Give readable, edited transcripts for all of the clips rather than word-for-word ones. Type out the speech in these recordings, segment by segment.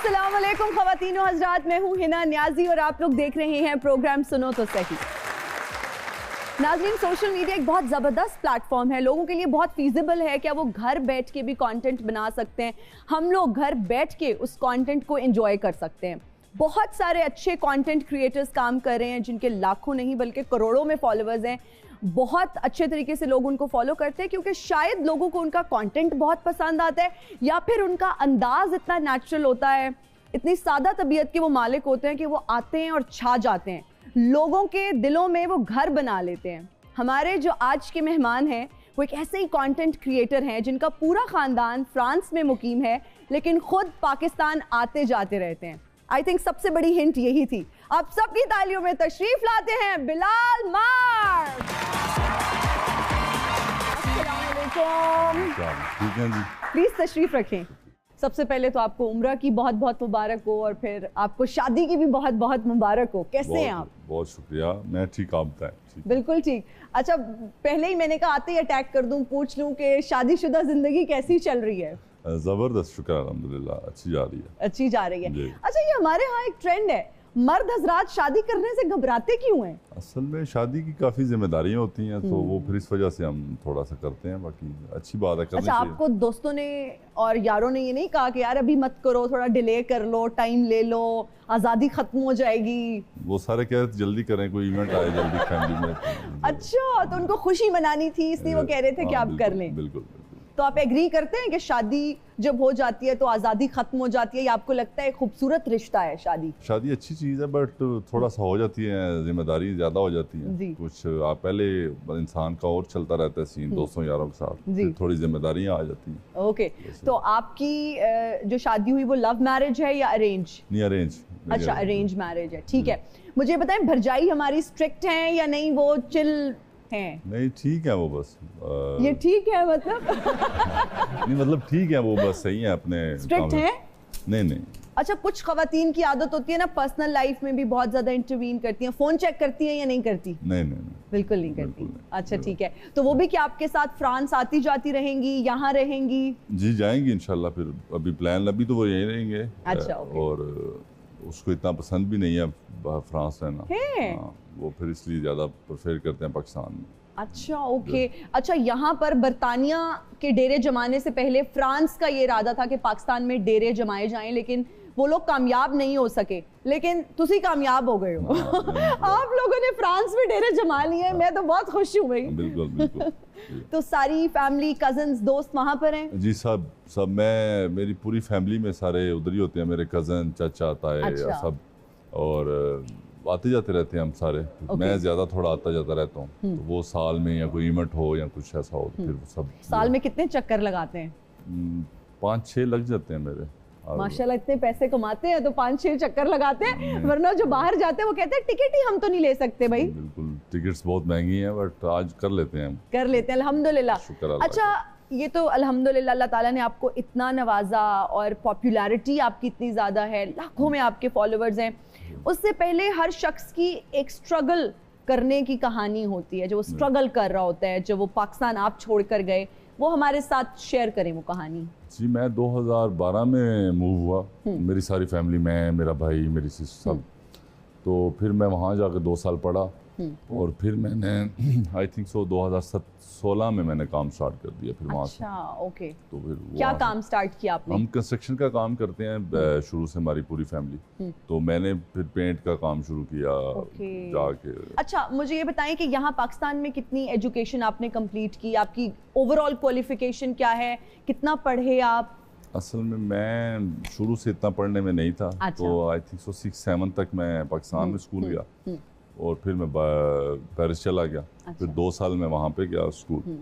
अस्सलाम वालेकुम ख़वातीन व हज़रात, मैं हूँ हिना न्याजी और आप लोग देख रहे हैं प्रोग्राम सुनो तो सही। नाज़रीन, सोशल मीडिया एक बहुत ज़बरदस्त प्लेटफॉर्म है, लोगों के लिए बहुत फीजिबल है। क्या वो घर बैठ के भी कंटेंट बना सकते हैं? हम लोग घर बैठ के उस कंटेंट को एंजॉय कर सकते हैं। बहुत सारे अच्छे कंटेंट क्रिएटर्स काम कर रहे हैं जिनके लाखों नहीं बल्कि करोड़ों में फॉलोअर्स हैं। बहुत अच्छे तरीके से लोग उनको फॉलो करते हैं क्योंकि शायद लोगों को उनका कंटेंट बहुत पसंद आता है या फिर उनका अंदाज इतना नेचुरल होता है, इतनी सादा तबीयत के वो मालिक होते हैं कि वो आते हैं और छा जाते हैं, लोगों के दिलों में वो घर बना लेते हैं। हमारे जो आज के मेहमान हैं वो एक ऐसे ही कंटेंट क्रिएटर हैं जिनका पूरा ख़ानदान फ्रांस में मुकीम है लेकिन खुद पाकिस्तान आते जाते रहते हैं। आई थिंक सबसे बड़ी हिंट यही थी। आप सबकी तालियों में तशरीफ लाते हैं बिलाल मार्क। ठीक है जी, प्लीज तशरीफ रखें। सबसे पहले तो आपको उम्रा की बहुत बहुत मुबारक हो और फिर आपको शादी की भी बहुत बहुत मुबारक हो। कैसे हैं आप? बहुत शुक्रिया, मैं ठीक, आप बताएं? बिल्कुल ठीक। अच्छा, पहले ही मैंने कहा आते ही अटैक कर दूं, पूछ लूं कि शादीशुदा जिंदगी कैसी चल रही है? जबरदस्त, शुक्र अल्हम्दुलिल्लाह, अच्छी जा रही है। अच्छी जा रही है। अच्छा, ये हमारे यहाँ एक ट्रेंड है, मर्द हजरात शादी करने से घबराते क्यों हैं? असल में शादी की काफ़ी जिम्मेदारियां होती हैं तो वो फिर इस वजह से हम थोड़ा सा करते हैं, बाकी अच्छी बात है करनी चाहिए। अच्छा, आपको दोस्तों ने और यारों ने ये नहीं कहा कि यार अभी मत करो, थोड़ा डिले कर लो, टाइम ले लो, आज़ादी खत्म हो जाएगी? वो सारे कह रहे थे जल्दी करें, कोई इवेंट आए जल्दी फैमिली में। अच्छा, तो उनको खुशी मनानी थी इसलिए वो कह रहे थे कि आप कर लें। बिल्कुल। तो आप एग्री करते हैं कि शादी जब हो जाती है तो आज़ादी खत्म हो जाती है, या आपको लगता है खूबसूरत रिश्ता है शादी? शादी अच्छी चीज़ है बट थोड़ा सा हो जाती है, जिम्मेदारी ज़्यादा हो जाती है कुछ। आप पहले इंसान का और चलता रहता है सीन दोस्तों यारों के साथ, फिर थोड़ी जिम्मेदारियाँ आ जाती हैं। ओके, तो आपकी जो शादी हुई वो लव मैरिज है या अरेंज? नहीं, अरेंज। अच्छा, अरेंज मैरिज है, ठीक है। मुझे बताएं, भरजाई हमारी स्ट्रिक्ट हैं या नहीं, वो चिल हैं? नहीं, ठीक है वो, बस ये ठीक है मतलब नहीं, मतलब ठीक है वो, बस सही है अपने। स्ट्रिक्ट है? नहीं। अच्छा, कुछ खवातीन की आदत होती है ना, पर्सनल लाइफ में भी बहुत ज्यादा इंटरवीन करती हैं, फोन चेक करती हैं या नहीं करती? नहीं, बिल्कुल नहीं करती। अच्छा, ठीक है। तो वो भी क्या आपके साथ फ्रांस आती जाती रहेंगी, यहाँ रहेंगी? जी, जाएंगी इंशाल्लाह। फिर अभी प्लान, अभी तो वो यहीं रहेंगे। अच्छा, और उसको इतना पसंद भी नहीं है फ्रांस रहना, वो फिर इसलिए ज़्यादा प्रेफर करते हैं पाकिस्तान में। अच्छा, ओके। अच्छा, यहाँ पर बरतानिया के डेरे जमाने से पहले फ्रांस का ये इरादा था कि पाकिस्तान में डेरे जमाए जाएं, लेकिन वो लोग कामयाब नहीं हो सके, लेकिन तुसी कामयाब हो गए हो। आप लोगों ने फ्रांस में डेरे जमा लिए, मैं तो बहुत खुश हूँ भाई। बिल्कुल। तो सारी फैमिली, कजन्स, दोस्त वहाँ पर हैं? जी, सब मैं, मेरी पूरी फैमिली में सारे उधर ही होते हैं, मेरे कजन, चाचा, ताए, सब, और आते जाते रहते हैं हम सारे। मैं ज्यादा थोड़ा आता जाता रहता हूँ, तो वो साल में या कोई इवेंट हो या कुछ ऐसा हो, फिर सब। साल में कितने चक्कर लगाते हैं? 5-6 लग जाते हैं मेरे। माशाल्लाह, इतने पैसे कमाते हैं तो 5-6 चक्कर लगाते हैं, वरना जो बाहर जाते हैं वो कहते हैं टिकट ही हम तो नहीं ले सकते भाई। बिल्कुल, टिकट्स बहुत महंगी हैं बट आज कर लेते हैं अल्हम्दुलिल्लाह। अच्छा, ये तो अल्हम्दुलिल्लाह अल्लाह ताला ने आपको इतना नवाजा और पॉपुलैरिटी आपकी इतनी ज़्यादा है, लाखों में आपके फॉलोअर्स हैं। उससे पहले हर शख्स की एक स्ट्रगल करने की कहानी होती है, जो वो स्ट्रगल कर रहा होता है, जब वो पाकिस्तान आप छोड़ कर गए, वो हमारे साथ शेयर करें वो कहानी। जी, मैं 2012 में मूव हुआ, मेरी सारी फैमिली, मैं, मेरा भाई, मेरी सिस्टर, सब। तो फिर मैं वहाँ जाकर 2 साल पढ़ा और फिर मैंने आई थिंक 2016 में मैंने काम स्टार्ट कर दिया फिर वहाँ से। अच्छा, ओके। तो फिर क्या काम स्टार्ट किया आपने? हम कंस्ट्रक्शन का काम करते हैं शुरू से, हमारी पूरी फैमिली। तो मैंने फिर पेंट का काम शुरू किया जाके। अच्छा, मुझे ये बताएं कि यहाँ पाकिस्तान में कितनी एजुकेशन आपने कंप्लीट की, आपकी ओवरऑल क्वालिफिकेशन क्या है, कितना पढ़े आप? असल में मैं शुरू से इतना पढ़ने में नहीं था। अच्छा। तो आई थिंक 6-7 तक मैं पाकिस्तान में स्कूल गया और फिर मैं पेरिस चला गया। अच्छा। फिर 2 साल मैं वहाँ पे गया स्कूल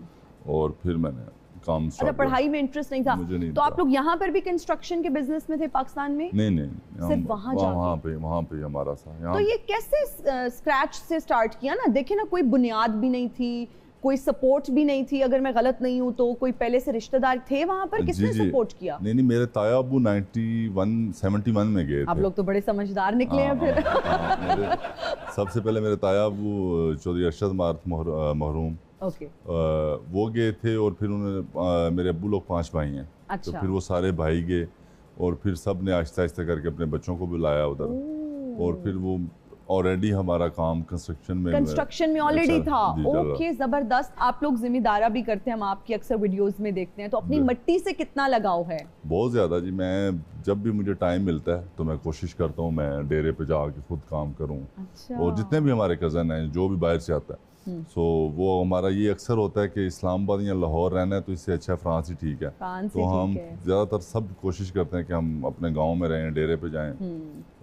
और फिर मैंने काम स्टार्ट। अच्छा, पढ़ाई में इंटरेस्ट नहीं था? मुझे नहीं तो आप लोग यहाँ पर भी कंस्ट्रक्शन के बिजनेस में थे पाकिस्तान में? नहीं, सिर्फ वहाँ पे हमारा था। तो ये कैसे स्क्रैच से स्टार्ट किया ना? देखिए ना, कोई बुनियाद भी नहीं थी, कोई सपोर्ट भी नहीं थी, अगर मैं गलत नहीं हूँ तो। कोई पहले से रिश्तेदार थे वहाँ पर? किसने सपोर्ट किया? नहीं, मेरे ताया अब्बू 71 में गए थे। आप लोग तो बड़े समझदार निकले हैं फिर। सबसे पहले मेरे ताया अब्बू चौधरी अरशद महरूम, वो गए थे और फिर उन्होंने, मेरे अब्बू लोग 5 भाई हैं। अच्छा। तो फिर वो सारे भाई गए और फिर सब ने आहिस्ता आहिस्ता करके अपने बच्चों को बुलाया उधर, और फिर वो ऑलरेडी हमारा काम कंस्ट्रक्शन में ऑलरेडी था। जी, चल रहा। ओके, जबरदस्त। आप लोग जिम्मेदारा भी करते हैं, हम आपकी अक्सर वीडियोस में देखते हैं, तो अपनी मिट्टी से कितना लगाव है? बहुत ज़्यादा जी। मैं जब भी मुझे टाइम मिलता है तो मैं कोशिश करता हूँ मैं डेरे पे जाके खुद काम करूँ। अच्छा। और जितने भी हमारे कज़न हैं जो भी बाहर से आता है, सो वो हमारा ये अक्सर होता है कि इस्लामाबाद या लाहौर रहना है तो इससे अच्छा फ्रांस ही ठीक है। तो हम ज़्यादातर सब कोशिश करते हैं कि हम अपने गांव में रहें, डेरे पे जाएं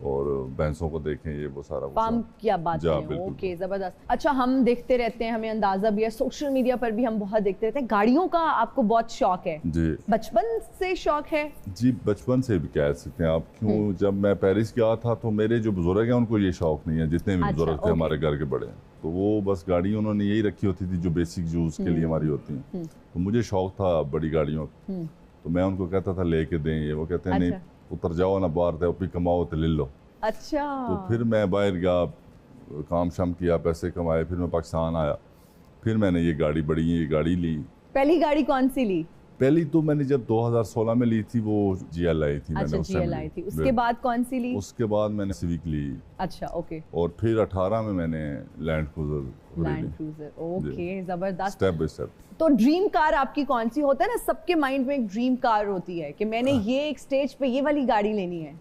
और भैंसों को देखें, ये वो सारा फार्म की आप बात करें। ओके, जबरदस्त। अच्छा, हम देखते रहते हैं, हमें अंदाजा भी है, सोशल मीडिया पर भी हम बहुत देखते रहते हैं। गाड़ियों का आपको बहुत शौक है जी? बचपन से शौक है? जी, बचपन से भी कह सकते हैं आप। क्यों, जब मैं पेरिस गया था तो मेरे जो बुजुर्ग हैं उनको ये शौक नहीं है, जितने भी बुजुर्ग थे हमारे घर के बड़े, तो वो बस गाड़ी उन्होंने यही रखी होती थी जो बेसिक यूज के लिए हमारी होती हैं। तो मुझे शौक था बड़ी गाड़ियों का, तो मैं उनको कहता था लेके दें ये, वो कहते हैं नहीं, उतर जाओ ना बाहर, थे अपनी कमाओ तो ले लो। अच्छा। तो फिर मैं बाहर गया, काम शाम किया, पैसे कमाए, फिर मैं पाकिस्तान आया, फिर मैंने ये गाड़ी ली। पहली गाड़ी कौन सी ली? पहली तो मैंने जब 2016 में ली थी वो GL आई थी। अच्छा, GL आई थी। उसके बाद कौन सी ली? उसके बाद मैंने सिविक ली। अच्छा, ओके। और फिर 18 में मैंने लैंड क्रूजर। ओके, जबरदस्त। Step by step. तो ड्रीम कार आपकी कौन सी? होता है ना सबके माइंड में एक ड्रीम कार होती है कि मैंने ये एक स्टेज पे ये वाली गाड़ी लेनी है।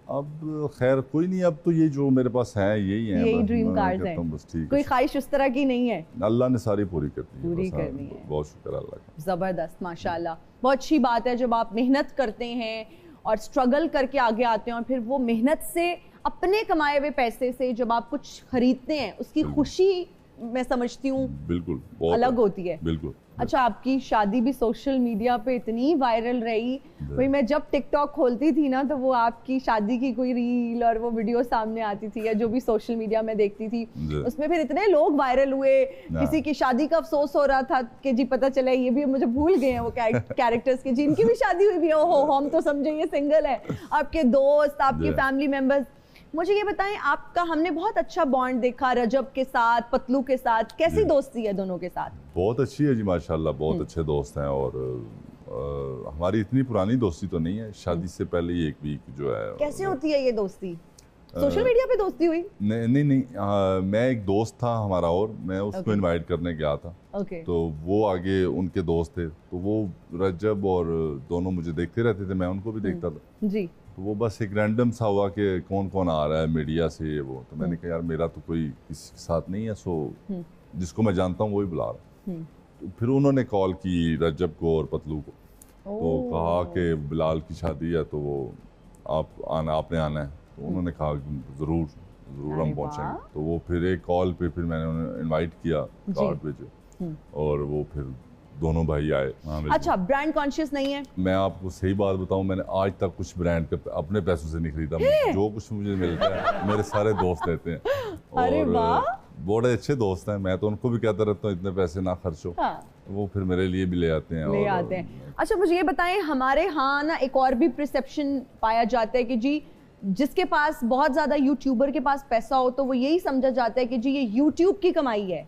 अब खैर कोई नहीं, अब तो ये जो मेरे पास है यही ड्रीम कार्स हैं। बस ठीक है, कोई ख्वाहिश उस तरह की नहीं है? अल्लाह ने सारी पूरी करनी है। बहुत शुक्र अल्लाह का। जबरदस्त, माशाल्लाह। बहुत अच्छी बात है जब आप मेहनत करते हैं और स्ट्रगल करके आगे आते हैं, और फिर वो मेहनत से अपने कमाए हुए पैसे से जब आप कुछ खरीदते हैं, उसकी खुशी मैं समझती हूँ बिल्कुल अलग होती है। बिल्कुल। अच्छा, आपकी शादी भी सोशल मीडिया पे इतनी वायरल रही, भाई मैं जब टिकटॉक खोलती थी ना तो वो आपकी शादी की कोई रील और वो वीडियो सामने आती थी, या जो भी सोशल मीडिया में देखती थी, उसमें फिर इतने लोग वायरल हुए। किसी की शादी का अफसोस हो रहा था कि जी पता चला ये भी मुझे भूल गए हैं वो कैरेक्टर्स के, जिनकी भी शादी हुई भी है, ओहो हम तो समझे ये सिंगल है। आपके दोस्त, आपके फैमिली मेंबर्स, मुझे ये बताएं, आपका हमने बहुत अच्छा बॉन्ड देखा रजब के साथ, पतलू के साथ, कैसी दोस्ती है दोनों के साथ? बहुत अच्छी है जी माशाल्लाह, बहुत अच्छे दोस्त हैं। और हमारी इतनी पुरानी दोस्ती तो नहीं है, शादी से पहले ही एक वीक जो है। कैसे होती है ये दोस्ती? सोशल मीडिया पे दोस्ती हुई? नहीं, मैं एक दोस्त था हमारा और मैं उसको इनवाइट करने गया था। तो वो आगे उनके दोस्त थे, तो वो रजब और दोनों मुझे देखते रहते थे, मैं उनको भी देखता था जी। तो वो बस एक रैंडम सा हुआ कि कौन कौन आ रहा है मीडिया से वो, तो मैंने कहा यार मेरा तो कोई किसी के साथ नहीं है, सो जिसको मैं जानता हूँ वही बुला रहा। तो फिर उन्होंने कॉल की रजब को और पतलू को, तो कहा कि बिलाल की शादी है तो वो आपने आना है। तो उन्होंने कहा ज़रूर हम पहुँचेंगे। तो वो फिर एक कॉल पे फिर मैंने उन्हें इनवाइट किया, कार्ड भेजे, और वो फिर दोनों भाई आए। अच्छा, ब्रांड कॉन्शियस नहीं है? मैं आपको सही बात बताऊं, मैंने आज तक कुछ ब्रांड के अपने पैसों से नहीं खरीदा। जो कुछ मुझे मिलता है मेरे सारे दोस्त देते हैं। अरे वाह, बड़े अच्छे दोस्त हैं। मैं तो उनको भी कहता रहता हूँ इतने पैसे ना खर्चो। वो फिर मेरे लिए भी ले आते हैं। अच्छा, मुझे ये बताएं, हमारे यहाँ ना एक और भी परसेप्शन पाया जाता है कि जी जिसके पास बहुत ज्यादा यूट्यूबर के पास पैसा हो तो वो यही समझा जाता है कि जी ये यूट्यूब की कमाई है।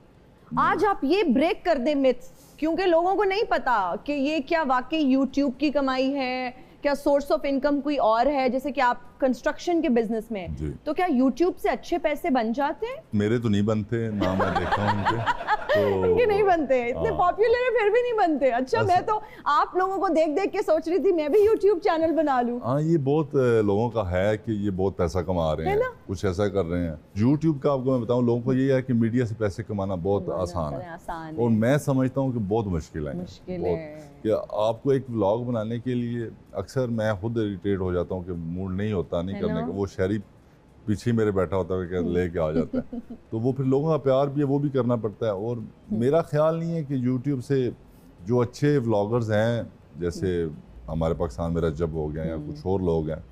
आज आप ये ब्रेक कर दें मिथ्स, क्योंकि लोगों को नहीं पता कि ये क्या वाकई यूट्यूब की कमाई है, क्या सोर्स ऑफ इनकम कोई और है। जैसे कि आप कंस्ट्रक्शन के बिजनेस में, तो क्या यूट्यूब से अच्छे पैसे बन जाते हैं? मेरे तो नहीं बनते ना, मैं देखता हूं उनके तो ये नहीं बनते, इतने पॉपुलर है फिर भी नहीं बनते। अच्छा, मैं तो आप लोगों को देख देख के सोच रही थी मैं भी यूट्यूब चैनल बना लूं। हाँ, ये बहुत लोगों का है कि ये बहुत पैसा कमा रहे हैं, कुछ ऐसा कर रहे हैं। यूट्यूब का आपको मैं बताऊं, लोगों को ये है कि मीडिया से पैसे कमाना बहुत आसान है, और मैं समझता हूँ कि बहुत मुश्किल है। कि आपको एक व्लॉग बनाने के लिए अक्सर मैं खुद इरिटेट हो जाता हूँ कि मूड नहीं होता नहीं करने का। वो शहरी पीछे मेरे बैठा होता है लेके आ जाता है तो वो फिर लोगों का प्यार भी है, वो भी करना पड़ता है। और मेरा ख्याल नहीं है कि यूट्यूब से जो अच्छे व्लॉगर्स हैं, जैसे हमारे पाकिस्तान में रजब हो गया या कुछ और लोग हैं,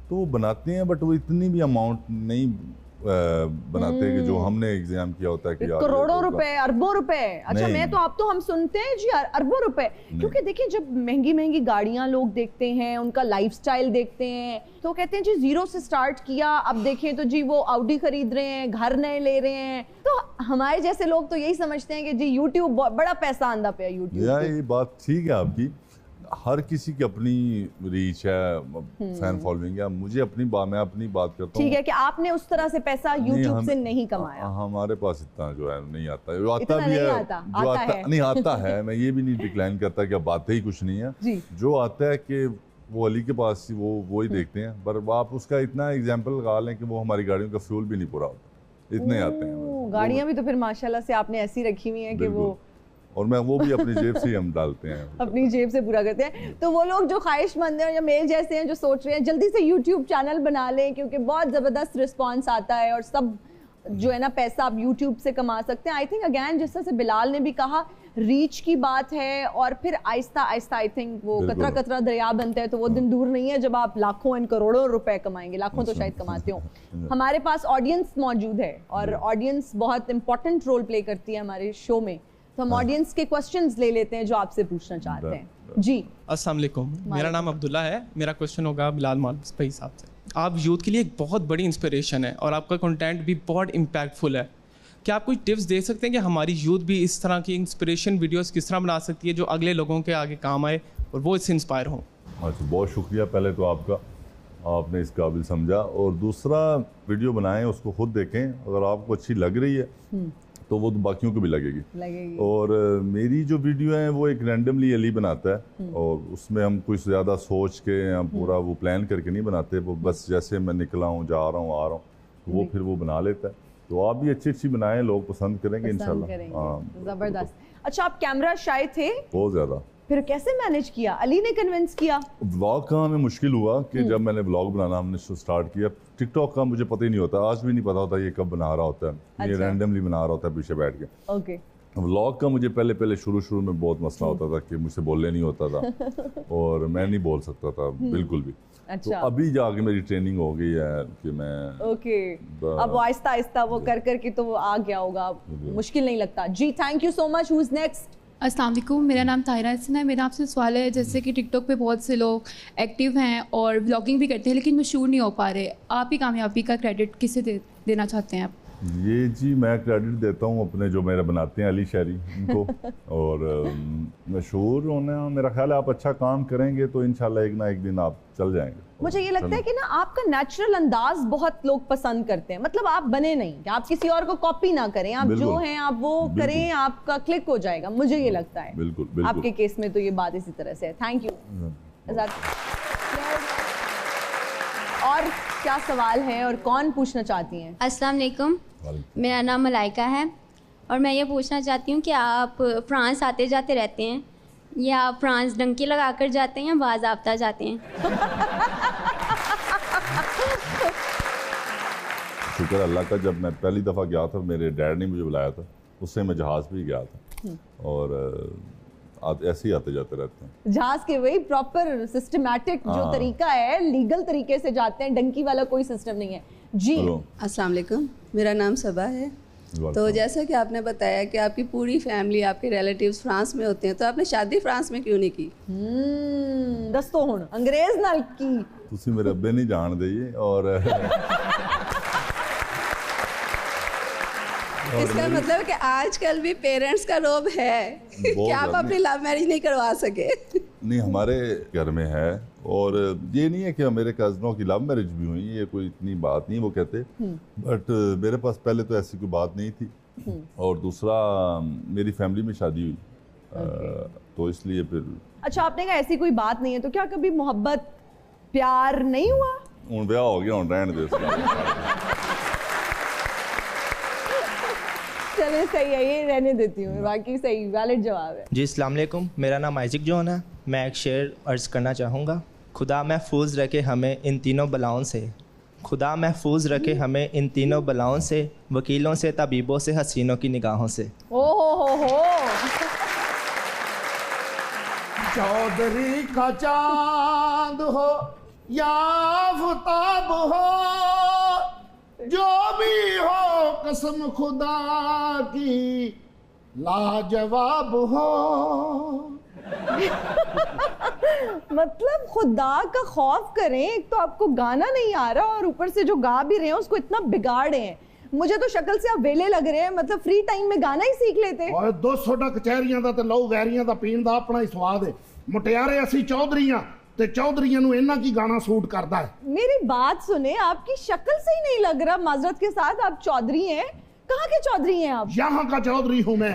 तो वो बनाते हैं, बट वो इतनी भी अमाउंट नहीं बनाते कि जो हमने एग्जाम किया होता है कि करोड़ों रुपए, अरबों रुपए। अच्छा, मैं तो आप तो हम सुनते हैं जी अरबों रुपए, क्योंकि देखिए जब महंगी महंगी गाड़ियां लोग देखते हैं, उनका लाइफस्टाइल देखते हैं, तो कहते हैं जी जीरो से स्टार्ट किया, अब देखें तो जी वो ऑडी खरीद रहे हैं, घर नए ले रहे हैं। तो हमारे जैसे लोग तो यही समझते हैं कि जी यूट्यूब बड़ा पैसा आंदा पे यूट्यूब। ये बात ठीक है आपकी। हर किसी की अपनी रीच है, फैन फॉलोइंग है। मुझे मैं अपनी बात करता हूँ। ठीक है कि आपने उस तरह से पैसा यूट्यूब से नहीं कमाया। हमारे पास इतना जो है नहीं आता, जो आता इतना भी नहीं है, आता, जो आता आता है। नहीं आता है, मैं ये भी नहीं डिक्लाइन करता कि अब आते ही कुछ नहीं है जी। जो आता है कि वो अली के पास वो ही देखते हैं, पर आप उसका इतना एग्जाम्पल लगा लें कि वो हमारी गाड़ियों का फ्यूल भी नहीं पूरा होता, इतने आते हैं। गाड़ियां भी तो फिर माशाल्लाह से आपने ऐसी रखी हुई हैं कि वो, और मैं वो भी अपनी जेब से ही हम डालते हैं, अपनी जेब से पूरा करते हैं। तो वो लोग जो ख्वाहिशमंद हैं या मेरे जैसे हैं जो सोच रहे हैं जल्दी से यूट्यूब चैनल बना लें, क्योंकि बहुत ज़बरदस्त रिस्पॉन्स आता है और सब जो है ना पैसा आप यूट्यूब से कमा सकते हैं। आई थिंक अगैन जिस तरह से बिलाल ने भी कहा, रीच की बात है और फिर आहिस्ता आहिस्ता आई थिंक वो कतरा कतरा दरिया बनता है, तो वो दिन दूर नहीं है जब आप लाखों एंड करोड़ों रुपए कमाएंगे, लाखों तो शायद कमाते हो। हमारे पास ऑडियंस मौजूद है और ऑडियंस बहुत इंपॉर्टेंट रोल प्ले करती है हमारे शो में, तो हम ऑडियंस के क्वेश्चंस ले लेते हैं जो आपसे पूछना चाहते हैं। जी अस्सलाम वालेकुम, मेरा नाम अब्दुल्ला है। मेरा क्वेश्चन होगा बिलाल मौलवी भाई साहब से। आप यूथ के लिए एक बहुत बड़ी इंस्पिरेशन है और आपका कंटेंट भी बहुत इम्पैक्टफुल है। क्या आप कोई टिप्स दे सकते हैं कि हमारी यूथ भी इस तरह की इंस्पिरेशन वीडियोस किस तरह बना सकती है जो अगले लोगों के आगे काम आए और वो इससे इंस्पायर हों? अच्छा, बहुत शुक्रिया पहले तो आपका, आपने इस काबिल समझा। और दूसरा, वीडियो बनाएं, उसको खुद देखें, अगर आपको अच्छी लग रही है तो वो तो बाकियों को भी लगेगी। और मेरी जो वीडियो है वो एक रैंडमली अली बनाता है और उसमें हम कुछ ज़्यादा सोच के हम पूरा वो प्लान करके नहीं बनाते, वो बस जैसे मैं निकला हूँ, जा रहा हूँ, आ रहा हूँ, तो वो फिर वो बना लेता है। तो आप भी अच्छी अच्छी बनाएं, लोग पसंद करेंगे इंशाल्लाह। हाँ, जबरदस्त। अच्छा, आप कैमरा शाय थे? बहुत ज़्यादा। फिर कैसे मैनेज किया? अली ने कन्विंस किया? व्लॉग का हमें मुश्किल हुआ कि जब मैंने व्लॉग बनाना हमने स्टार्ट किया, टिकटॉक का मुझे पता ही नहीं होता, आज भी नहीं पता होता ये कब बना रहा होता है, ये रैंडमली बना रहा होता है पीछे बैठ के। ओके। व्लॉग का मुझे पहले शुरू में बहुत मसला होता था कि मुझसे बोलने नहीं होता था और मैं नहीं बोल सकता था बिल्कुल भी। अच्छा। तो अभी जाके मेरी ट्रेनिंग हो गई है कि मैं अब आहिस्ता आहिस्ता वो कर करके तो वो आ गया होगा, मुश्किल नहीं लगता। जी, thank you so much. Who is next? अस्सलाम वालेकुम, मेरा नाम ताहिरा हसन है। मेरा आपसे सवाल है, जैसे कि टिकटॉक पे बहुत से लोग एक्टिव हैं और व्लॉगिंग भी करते हैं लेकिन मशहूर नहीं हो पा रहे, आप ही कामयाबी का क्रेडिट किसे देना चाहते हैं आप? ये जी, मैं क्रेडिट देता हूँ अपने जो मेरे बनाते हैं अली शहरी उनको। और मशहूर होना, मेरा ख्याल है आप अच्छा काम करेंगे तो इंशाल्लाह एक ना एक दिन आप चल जाएंगे। मुझे ये लगता है कि ना आपका नेचुरल अंदाज बहुत लोग पसंद करते हैं, मतलब आप बने नहीं कि आप किसी और को कॉपी ना करें, आप जो हैं आप वो करें, आपका क्लिक हो जाएगा, मुझे ये लगता है। बिल्कुल। आपके केस में तो ये बात इसी तरह से है। Thank you. और क्या सवाल है और कौन पूछना चाहती हैं? अस्सलाम वालेकुम, मेरा नाम मलाइका है और मैं ये पूछना चाहती हूँ कि आप फ्रांस आते जाते रहते हैं या आप फ्रांस डंकी लगा कर जाते हैं या बाज़ाब्ता जाते हैं? शुक्र अल्लाह का, जब मैं पहली दफ़ा गया था मेरे डैड ने मुझे बुलाया था, उससे मैं जहाज़ भी गया था और ऐसे ही आते जाते रहते हैं। जहाज के वही प्रॉपर सिस्टमैटिक जो तरीका है, लीगल तरीके से जाते हैं, डंकी वाला कोई सिस्टम नहीं है। जी, अस्सलाम वालेकुम, मेरा नाम सबा है। तो जैसा कि आपने बताया कि आपकी पूरी फैमिली, आपके रिलेटिव्स फ्रांस में होते हैं, तो आपने शादी फ्रांस में क्यों नहीं की? दस्तो हुण अंग्रेज नाल की तुसी मेरे अब्बे नहीं जान दे और इसका मतलब कि आजकल भी पेरेंट्स का रोब है कि आप अपनी लव मैरिज नहीं करवा सके। नहीं, हमारे घर में है और ये नहीं है कि मेरे कज़नों की लव मैरिज भी हुई, ये कोई इतनी बात नहीं वो कहते, बट मेरे पास पहले तो ऐसी कोई बात नहीं थी और दूसरा मेरी फैमिली में शादी हुई तो इसलिए फिर। अच्छा, आपने कहा ऐसी कोई बात नहीं है, तो क्या कभी मोहब्बत प्यार नहीं हुआ? हूँ ब्याह हो गया, हूँ रहने दे। चले, सही है, ये रहने देती हूँ, बाकी सही वैलिड जवाब है। जी, अस्सलाम वालेकुम, मेरा नाम आइज़िक जॉन है। मैं एक शेर अर्ज़ करना चाहूँगा। खुदा महफूज रखे हमें इन तीनों बलाओं से, खुदा महफूज रखे हमें इन तीनों बलाओं से, वकीलों से, तबीबों से, हसीनों की निगाहों से। हो चौधरी का चांद हो या आफताब हो, जो भी हो कसम खुदा की लाजवाब हो। मतलब खुदा का खौफ करें, एक तो आपको गाना नहीं आ रहा और ऊपर से जो गा भी रहे हैं उसको इतना बिगाड़े हैं। मुझे तो शक्ल से आप वेले लग रहे हैं, मतलब फ्री टाइम में गाना ही सीख लेते। और 200 कचहरियां दा ते लहू वैरियां दा पीण दा अपना ही स्वाद है। मुटियारे असी चौधरीਆਂ ਤੇ चौधरीਆਂ ਨੂੰ ਇਹਨਾਂ ਕੀ गाना सूट करता है। मेरी बात सुने, आपकी शक्ल से ही नहीं लग रहा माजरत के साथ आप चौधरी हैं। कहाँ के चौधरी हैं आप? यहाँ का चौधरी हूँ मैं।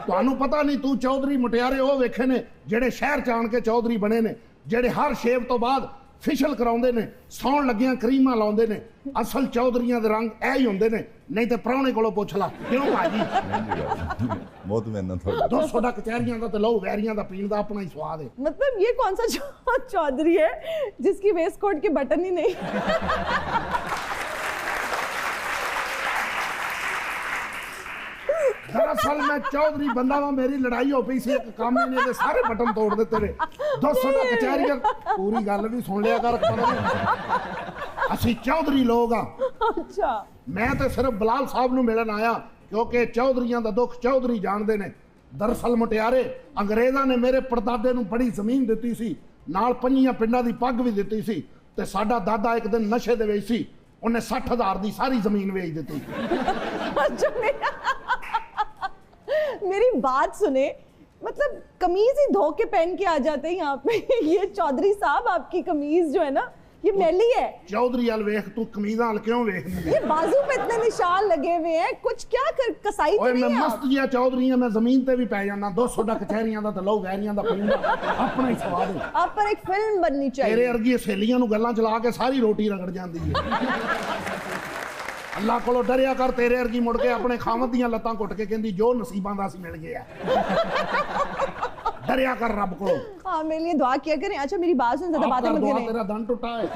ਤੁਹਾਨੂੰ पता नहीं तू चौधरी मुटियारे ਉਹ ਵੇਖੇ ਨੇ ਜਿਹੜੇ ਸ਼ਹਿਰ ਚ ਆਣ ਕੇ चौधरी बने ने, ਜਿਹੜੇ हर शेव तो बाद ਫਿਸ਼ਲ ਕਰਾਉਂਦੇ ਨੇ, ਸੌਣ ਲੱਗਿਆਂ ਕਰੀਮਾਂ ਲਾਉਂਦੇ ਨੇ। ਅਸਲ ਚੌਧਰੀਆਂ ਦੇ ਰੰਗ ਇਹ ਹੀ ਹੁੰਦੇ ਨੇ, ਨਹੀਂ ਤੇ ਪ੍ਰਾਹੁਣੇ ਕੋਲੋਂ ਪੁੱਛ ਲਾ। ਕਿਉਂ ਭਾਜੀ? बहुत मेहनत हो। 200 ਦਾ ਕਚਹਿਰੀਆਂ ਦਾ ਤੇ ਲਹੂ ਵੈਰੀਆਂ ਦਾ ਪੀਣ ਦਾ ਆਪਣਾ ਹੀ ਸਵਾਦ ਹੈ। मतलब ये कौन सा चौधरी है जिसकी वेस्ट कोट के बटन ही नहीं? दरअसल मैं चौधरी बंदा वा, मेरी लड़ाई हो पई सी एक काम ने ते सारे बटन तोड़ दिते ने। 200 ਦਾ ਕਚਹਿਰੀਆਂ पूरी गल भी सुन लिया कर। पता नहीं ਅਸੀਂ चौधरी लोग आ। अच्छा, मैं तो सिर्फ बिलाल साहब ਨੂੰ ਮਿਲਣ ਆਇਆ क्योंकि चौधरीਆਂ ਦਾ ਦੁੱਖ चौधरी ਜਾਣਦੇ ਨੇ। दरअसल मुटियारे अंग्रेज़ां ने मेरे परदादे ਨੂੰ बड़ी ਜ਼ਮੀਨ ਦਿੱਤੀ ਸੀ, ਨਾਲ 5 ਪਿੰਡਾਂ ਦੀ ਪੱਗ ਵੀ ਦਿੱਤੀ ਸੀ ਤੇ ਸਾਡਾ ਦਾਦਾ ਇੱਕ ਦਿਨ ਨਸ਼ੇ ਦੇ ਵਿੱਚ ਸੀ, ਉਹਨੇ 60,000 ਦੀ ਸਾਰੀ ਜ਼ਮੀਨ ਵੇਚ ਦਿੱਤੀ। अच्छा मेरी बात सुने, मतलब कमीज ही धो के पहन के आ जाते हैं यहाँ पे। ये चौधरी साहब आपकी कमीज जो है ना, ये मैली है। चौधरी वाल वेख तू, कमीज़ां वाल क्यों वेखनी है? ये बाजू पे इतने निशान लगे हुए हैं, कुछ क्या कसाई तो ओए मैं नहीं है मस्त आप? जिहा चौधरी हां, मैं जमीन ते भी पै जाना। 200 ਦਾ कचहरियां ਦਾ ਤੇ ਲਹੂ ਵੈਰੀਆਂ ਦਾ ਪੀਣ ਦਾ ਆਪਣਾ ਹੀ ਸਵਾਦ ਹੈ। आप पर एक फिल्म बननी ਤੇਰੇ चाहिए। ਵਰਗੀ ਸਹੇਲੀਆਂ ਨੂੰ ਗੱਲਾਂ ਚਲਾ ਕੇ ਸਾਰੀ ਰੋਟੀ ਰਗੜ ਜਾਂਦੀ ਹੈ। ਅੱਲਾ ਕੋਲੋਂ ਡਰਿਆ ਕਰ, ਤੇਰੇ ਵਰਗੀ ਮੁੜ ਕੇ ਆਪਣੇ ਖਾਵਤ ਦੀਆਂ ਲੱਤਾਂ ਘੁੱਟ ਕੇ ਕਹਿੰਦੀ ਜੋ ਨਸੀਬਾਂ ਦਾ ਸੀ ਮਿਲ ਗਿਆ। डरिया कर रब को। हाँ, मेरे लिए दुआ किया करें। अच्छा मेरी बात सुन, ज़्यादा बातें मत करें। तेरा दन टुटा है।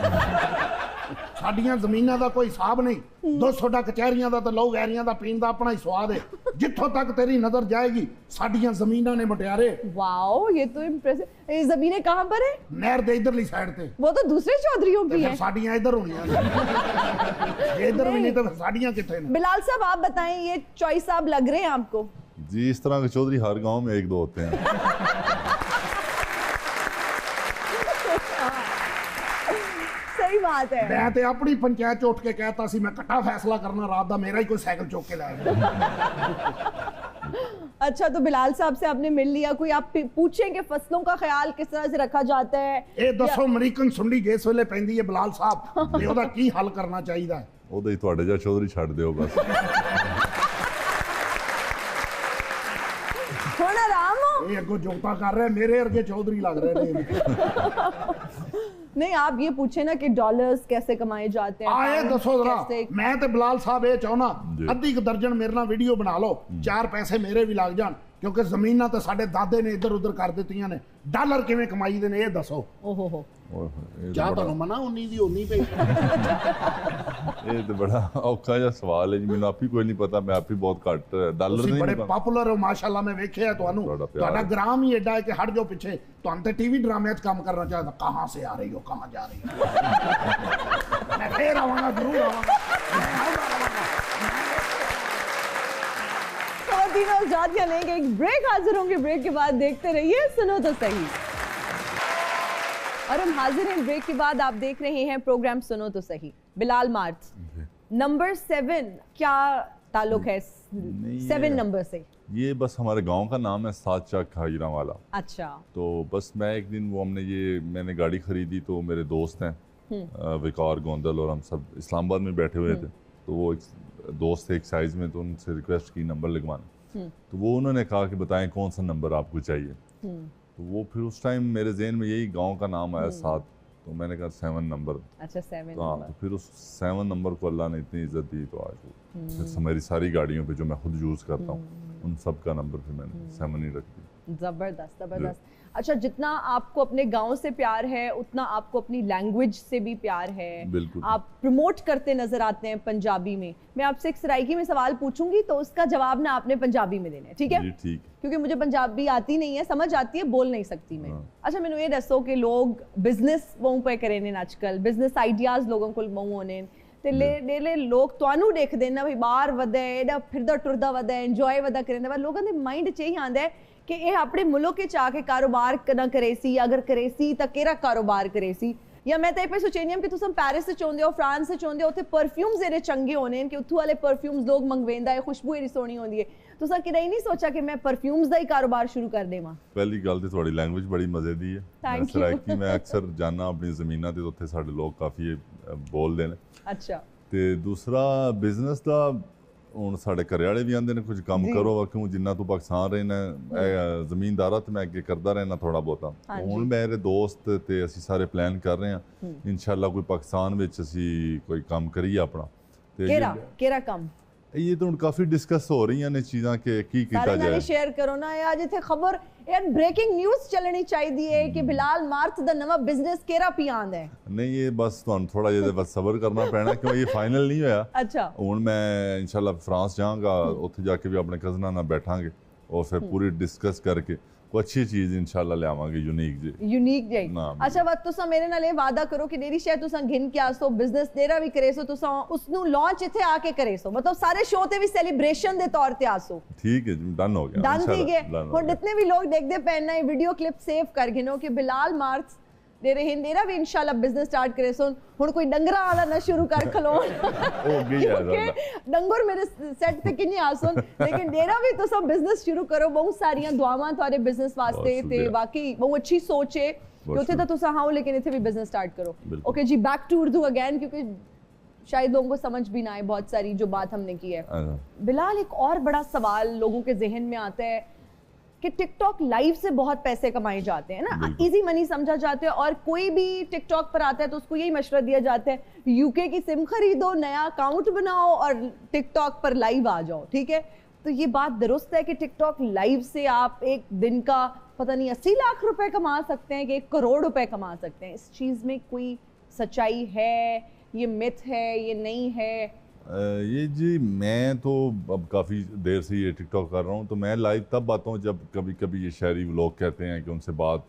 साडियां ज़मीनां दा कोई हिसाब नहीं। 200 ਦਾ कचहरियां दा ते लहू वैरियां दा पीण दा अपना ही स्वाद है। जिथों तक तेरी नजर जाएगी साडियां ज़मीनां ने मुटियारे। वाओ, ये तो इम्प्रेसिव। ये ज़मीनें कहाँ पर है? नहर दे इधरली साइड ते। वो तो दूसरे चौधरीयों की है। साडियां इधर होनियां ने। इधर भी नहीं तो साडियां किथे ने? बिलाल साहब आप बताएं, ये चॉइस साहब लग रहे हैं आपको? जी, इस तरह के चौधरी हर गांव में 1-2 होते हैं। सही बात है। मैं ते अपनी पंचायत उठ के कहता सी मैं कट्टा फैसला करना रात दा, मेरा ही कोई साइकिल चौक के लाया। अच्छा, तो बिलाल साहब से आपने मिल लिया, कोई आप पूछें कि फसलों का ख्याल किस तरह से रखा जाता है? ये दसो अमेरिकन सुंडी जिस वेले पैंदी है बिलाल साहब, ते ओदा की हल करना चाहिए? ਉਹਦੇ ਹੀ ਤੁਹਾਡੇ ਜਿਹਾ ਚੌਧਰੀ ਛੱਡ ਦਿਓ ਬਸ। ਹੁਣ ਆਰਾਮ ਹੋ। ये अगो जोता कर रहे, मेरे वर्गे चौधरी लग रहे ने। नहीं, आप ये पूछे ना कि डॉलर्स कैसे कमाए जाते हैं। आए दसो जरा। मैं ते बिलाल साहब ये चाहना अद्धी क दर्जन मेरे नाल वीडियो बना लो, 4 पैसे मेरे भी लग जान, क्योंकि जमीनां तो साडे दादे ने इधर उधर कर दित्तियां ने। डॉलर किवें कमाई दे ने ये दसो। ओहो हो, क्या तुहानू मना उन्नी दी होनी पई? ਇਹ ਤੇ ਬੜਾ ਔਖਾ ਜਿਹਾ ਸਵਾਲ ਹੈ ਜੀ, ਮੈਨੂੰ ਆਪ ਹੀ ਕੋਈ ਨਹੀਂ ਪਤਾ। मैं आप ही बहुत घट डॉलर ਤੁਸੀਂ नहीं बड़े पता। पॉपुलर हो माशाल्लाह, मैं वेखिया ਤੁਹਾਨੂੰ। ਤੁਹਾਡਾ ग्राम ही एडा है कि हट जाओ पीछे। ਤੁਹਾਨੂੰ ਤੇ टीवी ड्रामे च काम करना चाहता। कहां से आ रही हो, कहां जा रही हो? मैं फिर आऊंगा, जरूर आऊंगा। तीनों आजादियां लेंगे एक ब्रेक, हाजिर होंगे ब्रेक के बाद। देखते रहिए सुनो तो सही। और हम हाजिर हैं ब्रेक के बाद। आप देख रहे हैं प्रोग्राम सुनो तो सही। बिलाल मार्च नंबर 7, क्या ताल्लुक है 7 नंबर से? ये बस हमारे गांव का नाम है, सात चक हाजिरा वाला। अच्छा। तो बस मैं एक दिन मैंने गाड़ी खरीदी, तो मेरे दोस्त हैं विकार गोंदल और हम सब इस्लामाबाद में बैठे हुए थे। तो वो एक दोस्त थे एक साइज में, तो उनसे रिक्वेस्ट की नंबर लिखवाना। तो वो उन्होंने कहा कि बताएं कौन सा नंबर आपको चाहिए। तो वो फिर उस टाइम मेरे ज़हन में यही गांव का नाम आया 7, तो मैंने कहा 7 नंबर। अच्छा, 7 तो हाँ, तो फिर उस 7 नंबर को अल्लाह ने इतनी इज्जत दी, तो आज फिर मेरी सारी गाड़ियों पे जो मैं खुद यूज़ करता हूँ उन सब का नंबर फिर मैंने 7 ही रख दिया। जबरदस्त, जबरदस्त। अच्छा, जितना आपको अपने गांव से प्यार है उतना आपको अपनी लैंग्वेज से भी प्यार है। बिल्कुल। आप प्रमोट करते नजर आते हैं पंजाबी में। मैं आपसे एक सराइकी में सवाल पूछूंगी तो उसका जवाब ना आपने पंजाबी में देना है, ठीक है? जी ठीक। क्योंकि मुझे पंजाबी आती नहीं है, समझ आती है, बोल नहीं सकती मैं। अच्छा, मैंने ये दसो कि लोग बिजनेस बहु पे करे ने आजकल, बिजनेस आइडियाज लोगों को बहु होने ते ले लोग ਤੁਹਾਨੂੰ ਦੇਖਦੇ ਨਾ ਵੀ ਬਾਹਰ ਵਧੇ ਇਹਦਾ ਫਿਰਦਾ ਟੁਰਦਾ ਵਧੇ ਇੰਜੋਏ ਵਧਾ ਕਰਿੰਦਾ, ਪਰ ਲੋਕਾਂ ਦੇ ਮਾਈਂਡ 'ਚ ਇਹ ਆਂਦਾ ਹੈ ਕਿ ਇਹ ਆਪਣੇ ਮੁਲਕ 'ਚ ਆ ਕੇ ਕਾਰੋਬਾਰ ਨਾ ਕਰੇ ਸੀ, ਅਗਰ ਕਰੇ ਸੀ ਤਾਂ ਕਿਹੜਾ ਕਾਰੋਬਾਰ ਕਰੇ ਸੀ। या मैं ते पे सोचनी कि तुम पेरिस से चाहते हो, फ्रांस से चाहते हो, उत्थे परफ्यूम्स जेरे चंगे होने कि उत्थों वाले परफ्यूम्स लोग मंगवेंदा है, खुशबू इतनी सोहनी होंदी है। तुसा कदे नहीं सोचा कि मैं परफ्यूम्स दा ही कारोबार शुरू कर देवां? पहली गल ते थोड़ी लैंग्वेज बड़ी मजे दी है। Thank you। कि मैं अक्सर जाना अपनी ज़मीनां ते उत्थे साडे लोग काफ़ी बोलदे ने। अच्छा। ते दूसरा बिजनेस दा ਹੁਣ ਸਾਡੇ ਘਰੇ ਵਾਲੇ ਵੀ ਆਂਦੇ ਨੇ ਕੁਝ ਕੰਮ ਕਰੋ ਕਿਉਂ ਜਿੰਨਾ ਤੂੰ ਪਾਕਿਸਤਾਨ ਰਹਿਣਾ ਜ਼ਮੀਨਦਾਰਾ ਤੇ ਮੈਂ ਅੱਗੇ ਕਰਦਾ ਰਹਿਣਾ ਥੋੜਾ ਬਹੁਤਾ। ਹੁਣ ਮੇਰੇ ਦੋਸਤ ਤੇ ਅਸੀਂ ਸਾਰੇ ਪਲਾਨ ਕਰ ਰਹੇ ਹਾਂ ਇਨਸ਼ਾਅੱਲਾ ਕੋਈ ਪਾਕਿਸਤਾਨ ਵਿੱਚ ਅਸੀਂ ਕੋਈ ਕੰਮ ਕਰੀਏ ਆਪਣਾ। ਤੇ ਕਿਹੜਾ ਕੰਮ? ये तो काफी डिस्कस हो रही हैं चीज़ां के की कीता जाए। शेयर करो ना यार, जिथे खबर यार ब्रेकिंग न्यूज़ चलनी चाहिए कि बिलाल मार्थ दा नवा बिजनेस केरा पियांद है। नहीं ये बस तुहानू थोड़ा जिहा बस सब्र करना पैना क्यों ये फाइनल नहीं होया। अच्छा। हुण मैं इंशाल्लाह फ्रांस जाऊंगा, उत्थे जाके भी अपने कज़नां नाल बैठांगे और फिर पूरी डिस्कस करके कोई अच्छी चीज़ इंशाल्लाह ले आवांगे यूनिक जी। अच्छा बात तुसा मेरे नाल ये वादा करो कि डेरी शायद तुसा घिन के आसो बिजनेस तेरा भी करे सो, तुसा उसनु लॉन्च इथे आके करे सो, मतलब सारे शो ते भी सेलिब्रेशन दे तौर ते आसो। ठीक है जी, डन हो गया। डन ठीक है। और जितने भी लोग देखते पैन ना वीडियो क्लिप सेव कर गिनो कि बिलाल मार्थ डेरे हिंदेरा भी इंशाल्लाह बिजनेस स्टार्ट करे सो। हुण कोई डंगरा वाला ना शुरू कर खलो डंगर मेरे सेट ते किन्नी आसन, लेकिन डेरा भी तो सब बिजनेस शुरू करो। बहुत सारियां दुआवां थारे बिजनेस वास्ते ते बाकी बहुत अच्छी सोच है कि उथे तो तुसा हां लेकिन इथे भी बिजनेस स्टार्ट करो। ओके जी, बैक टू उर्दू अगेन क्योंकि शायद लोगों को समझ भी ना आए बहुत सारी जो बात हमने की है। बिलाल एक और बड़ा सवाल लोगों के जहन में आता है कि टिकटॉक लाइव से बहुत पैसे कमाए जाते हैं ना, इजी मनी समझा जाते हैं और कोई भी टिकटॉक पर आता है तो उसको यही मशवरा दिया जाता है यूके की सिम खरीदो, नया अकाउंट बनाओ और टिकटॉक पर लाइव आ जाओ। ठीक है, तो ये बात दुरुस्त है कि टिकटॉक लाइव से आप एक दिन का पता नहीं 80 लाख रुपए कमा सकते हैं कि 1 करोड़ रुपए कमा सकते हैं? इस चीज में कोई सच्चाई है, ये मिथ है, ये नहीं है? ये जी मैं तो अब काफ़ी देर से ये टिकटॉक कर रहा हूँ, तो मैं लाइव तब आता हूँ जब कभी कभी ये शहरी लोग कहते हैं कि उनसे बात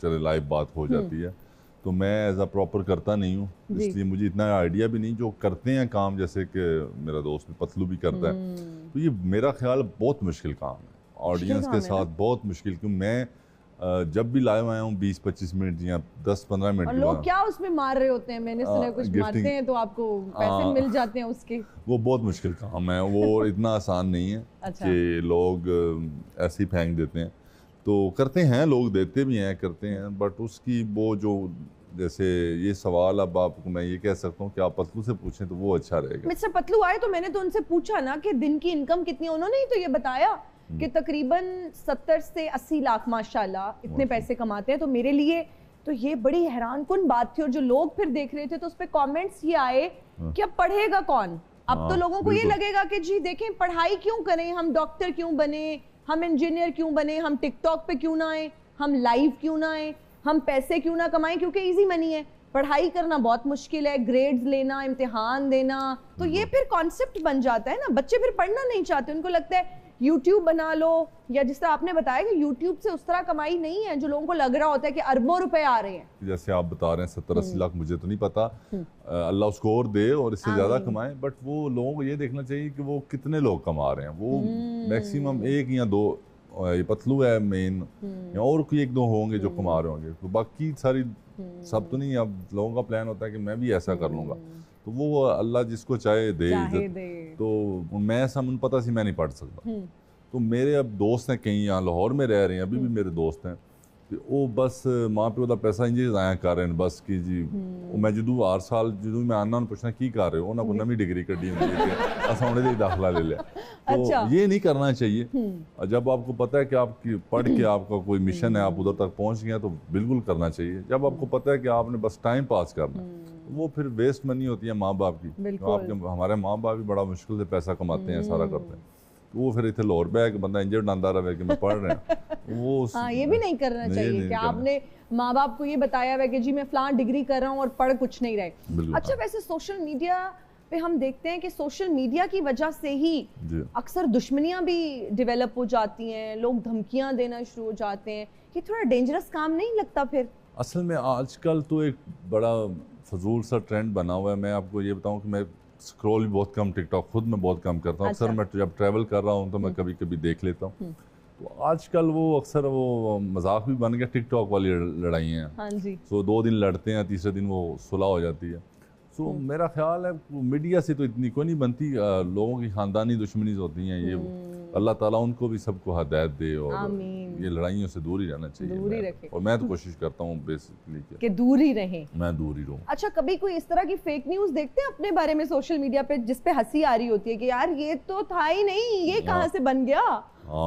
चले लाइव बात हो जाती है, तो मैं एज अ प्रॉपर करता नहीं हूँ, इसलिए मुझे इतना आइडिया भी नहीं। जो करते हैं काम जैसे कि मेरा दोस्त पतलू भी करता है, तो ये मेरा ख्याल बहुत मुश्किल काम है ऑडियंस के साथ, बहुत मुश्किल। क्यों मैं जब भी लाइव आया हूँ 20-25 मिनट या 10-15 मिनट और लोग क्या उसमें मार रहे होते हैं? मैंने सुना कुछ मारते हैं तो आपको पैसे मिल जाते हैं उसके। वो बहुत मुश्किल काम है, वो इतना आसान नहीं है कि लोग ऐसे ही फेंक देते हैं। तो करते हैं लोग, देते भी हैं, करते हैं, बट उसकी वो जो जैसे ये सवाल अब आपको मैं ये कह सकता हूँ कि आप पतलू से पूछें तो वो अच्छा रहेगा। मिस्टर पतलू आए तो मैंने तो उनसे पूछा ना कि दिन की इनकम कितनी, उन्होंने ही तो ये बताया कि तकरीबन 70 से 80 लाख माशाल्लाह इतने पैसे कमाते हैं। तो मेरे लिए तो ये बड़ी हैरान कुन बात थी, और जो लोग फिर देख रहे थे तो उस पर कमेंट्स ये आए कि अब पढ़ेगा कौन? अब तो लोगों को ये लगेगा कि जी देखें पढ़ाई क्यों करें, हम डॉक्टर क्यों बने, हम इंजीनियर क्यों बने, हम टिकटॉक पे क्यों ना आए, हम लाइव क्यों ना आए, हम पैसे क्यों ना कमाएं, क्योंकि इजी मनी है। पढ़ाई करना बहुत मुश्किल है, ग्रेड्स लेना, इम्तिहान देना, तो ये फिर कॉन्सेप्ट बन जाता है ना। बच्चे फिर पढ़ना नहीं चाहते, उनको लगता है यूट्यूब बना लो, या जिस तरह आपने बताया कि यूट्यूब से उस तरह कमाई नहीं है जो लोगों को लग रहा होता है कि अरबों रुपए आ रहे हैं। जैसे आप बता रहे हैं 70-80 लाख, मुझे तो नहीं पता, अल्लाह उसको और दे और इससे ज़्यादा कमाए, बट वो लोगों को ये देखना चाहिए कि वो कितने लोग कमा रहे हैं। वो मैक्सिमम 1 या 2, ये पतलू है मेन, या और कोई 1-2 होंगे जो कमा रहे होंगे, तो बाकी सारी सब तो नहीं। अब लोगों का प्लान होता है कि मैं भी ऐसा कर लूँगा, तो वो अल्लाह जिसको चाहे दे इज्जत। तो मैं ऐसा मुझे पता सी मैं नहीं पढ़ सकता। तो मेरे अब दोस्त हैं कहीं यहाँ लाहौर में रह रहे हैं, अभी भी मेरे दोस्त हैं, तो वो बस माँ प्यो का पैसा इंज जाया कर रहे हैं बस कि जी मैं जदू हर साल जदू मैं आना पूछना की कर रहे हो, उन्होंने कोई नवी डिग्री कड्डी होंगी असा उन्हें दाखिला ले लिया। तो ये नहीं करना चाहिए। जब आपको पता है कि आपकी पढ़ के आपका कोई मिशन है, आप उधर तक पहुँच गए तो बिल्कुल करना चाहिए। जब आपको पता है कि आपने बस टाइम पास करना, वो फिर वेस्ट मनी होती है माँ बाप की। तो आपके हमारे माँ बाप भी बड़ा मुश्किल से पैसा कमाते हैं, सारा करते हैं, तो वो फिर इतने लाहौर पे कि बंदा इंजर्ड आंदा रहा कि मैं पढ़ रहे हैं वो हाँ, ये भी नहीं करना चाहिए कि आपने माँ बाप को ये बताया हुआ कि जी मैं फलां डिग्री कर रहा हूँ और पढ़ कुछ नहीं रहे। अच्छा, वैसे सोशल मीडिया पे हम देखते हैं कि सोशल मीडिया की वजह से ही अक्सर दुश्मनियां भी डेवलप हो जाती हैं, लोग धमकियां देना शुरू हो जाते हैं। ये थोड़ा डेंजरस काम नहीं लगता फिर? असल में आजकल तो एक बड़ा फजूल सा ट्रेंड बना हुआ है। मैं आपको ये बताऊं कि मैं स्क्रॉल भी बहुत कम, टिकटॉक खुद मैं बहुत कम करता हूँ। अक्सर मैं जब ट्रैवल कर रहा हूँ तो मैं कभी कभी देख लेता हूँ, तो आजकल वो अक्सर वो मजाक भी बन गया, टिकटॉक वाली लड़ाइयाँ। हाँ जी। सो 2 दिन लड़ते हैं, तीसरे दिन वो सुलह हो जाती है। सो मेरा ख्याल है मीडिया से तो इतनी कोई नहीं बनती, लोगों की ख़ानदानी दुश्मनी होती हैं। ये अल्लाह ताला उनको भी सबको हदायत दे और ये लड़ाइयों से दूर ही रहना चाहिए, दूर ही रखे। और मैं तो कोशिश करता हूँ बेसिकली कि दूर ही रहें, मैं दूर ही रहूँ। अच्छा, कभी कोई इस तरह की फेक न्यूज़ देखते हैं अपने बारे में सोशल मीडिया पे जिस पे हंसी आ रही होती है कि यार ये तो था ही नहीं, ये कहाँ से बन गया,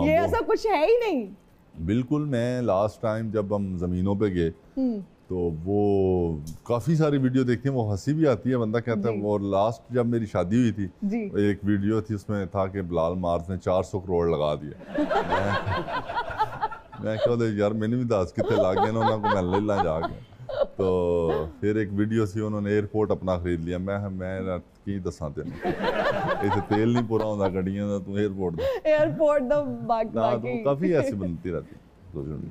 ये ऐसा कुछ है ही नहीं? बिल्कुल। मैं लास्ट टाइम जब हम ज़मीनों पे गए तो वो काफ़ी सारी वीडियो देखते हैं, वो हंसी भी आती है, बंदा कहता है। और लास्ट जब मेरी शादी हुई थी, एक वीडियो थी, उसमें था कि बिलाल मार्स ने 400 करोड़ लगा दिया। मैं कहता यार मैंने भी 10 कितने लाग गए ना, मैं ले ला जाके। तो फिर एक वीडियो थी, उन्होंने एयरपोर्ट अपना खरीद लिया। मैं की दसा तेन इसे तेल नहीं पूरा होता गड्डियां दा, तू एयरपोर्ट दा बाकी काफ़ी ऐसी बनती रहती।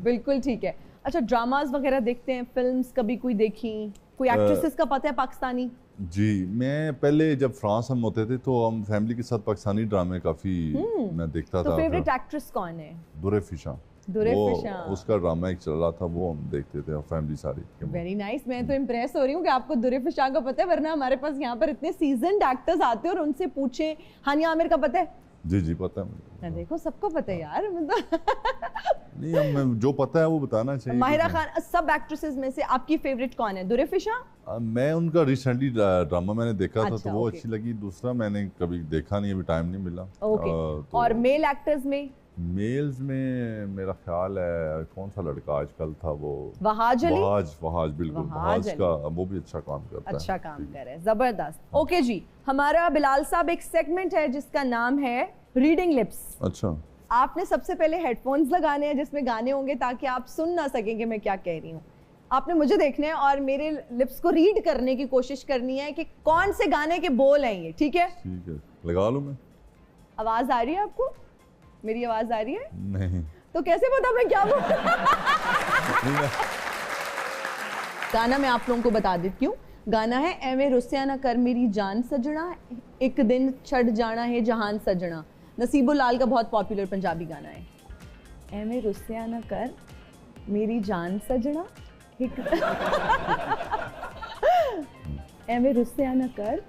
बिल्कुल ठीक है। अच्छा, ड्रामास वगैरह देखते हैं, फिल्म्स कभी कोई देखी, कोई एक्ट्रेसेस का पता है पाकिस्तानी? जी, मैं पहले जब फ्रांस हम होते थे तो हम फैमिली के साथ पाकिस्तानी ड्रामे काफ़ी मैं देखता था। फेवरेट एक्ट्रेस कौन है? दुरे फिशा। उसका ड्रामा एक चल रहा था, वो हम देखते थे फैमिली सारी। Very nice. मैं तो इम्प्रेस हो रही हूँ कि आपको दुरे फिशा का पता है, वरना हमारे पास यहाँ पर इतने सीजन्ड एक्टर्स आते हैं और उनसे पूछे। हानिया आमिर का पता है? जी पता है मुझे। देखो सबको पता है यार, मतलब नहीं, हमें जो पता है वो बताना चाहिए। माहिरा खान, सब एक्ट्रेसेस में से आपकी फेवरेट कौन है? दुरे फिशा? मैं उनका रिसेंटली ड्रामा मैंने देखा था, तो वो अच्छी लगी। दूसरा मैंने कभी देखा नहीं, अभी टाइम नहीं मिला। और मेल एक्टर्स में? मेल्स में मेरा ख्याल है कौन सा लड़का आजकल था वो, वहाज अली। वहाज बिल्कुल, वहाज का वो भी अच्छा काम करता है। अच्छा काम कर रहे हैं, जबरदस्त। ओके जी, हमारा बिलाल साहब एक सेगमेंट है जिसका नाम है रीडिंग लिप्स। अच्छा, आपने सबसे पहले हेडफोन्स लगाने हैं जिसमें गाने होंगे ताकि आप सुन ना सकें कि मैं क्या कह रही हूँ। आपने मुझे देखना है और मेरे लिप्स को रीड करने की कोशिश करनी है कि कौन से गाने के बोल हैं ये। ठीक है? ठीक है, लगा लूं मैं। आवाज आ रही है आपको? मेरी आवाज आ रही है? नहीं। तो कैसे पता मैं क्या बोल गाना मैं आप लोगों को बता देती हूँ। गाना है एवें रुस्या ना कर मेरी जान सजना, एक दिन छड़ जाना है जहान सजना। नसीबुल लाल का बहुत पॉपुलर पंजाबी गाना है। एवें रुस्या ना कर मेरी जान सजना, एवें रुस्या ना कर,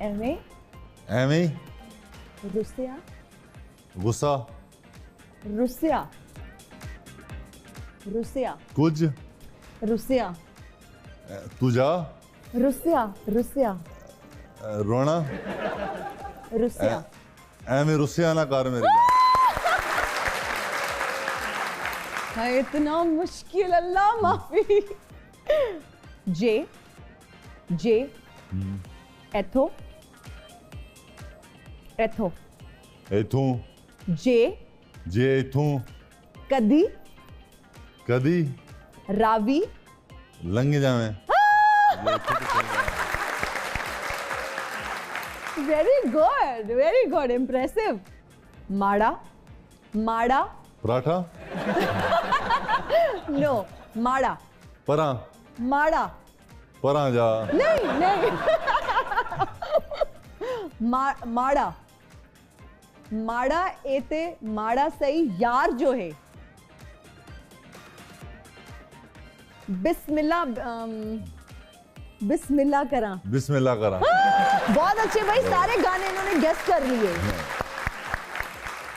एवें रुस्या, गुस्सा, रुस्या, रुस्या, कुछ, रुस्या, तुझा, रुस्या, रुस्या, रोना, रुस्या, एवें रुस्या ना कर मेरी है इतना मुश्किल, अल्लाह माफी। जे एथो, एथो, एथों, जे एथों, कदी, कदी, रावी, लंघ जावे। Very good, impressive. माड़ा, माड़ा, पराठा, नो, माड़ा, परा, माड़ा, परा जा, नहीं माड़ा, माड़ा एते माड़ा सही यार जो है। बिस्मिल्लाह, बिस्मिल्लाह करा, बिस्मिल्लाह करा। बहुत अच्छे भाई, सारे गाने इन्होंने गेस कर लिए।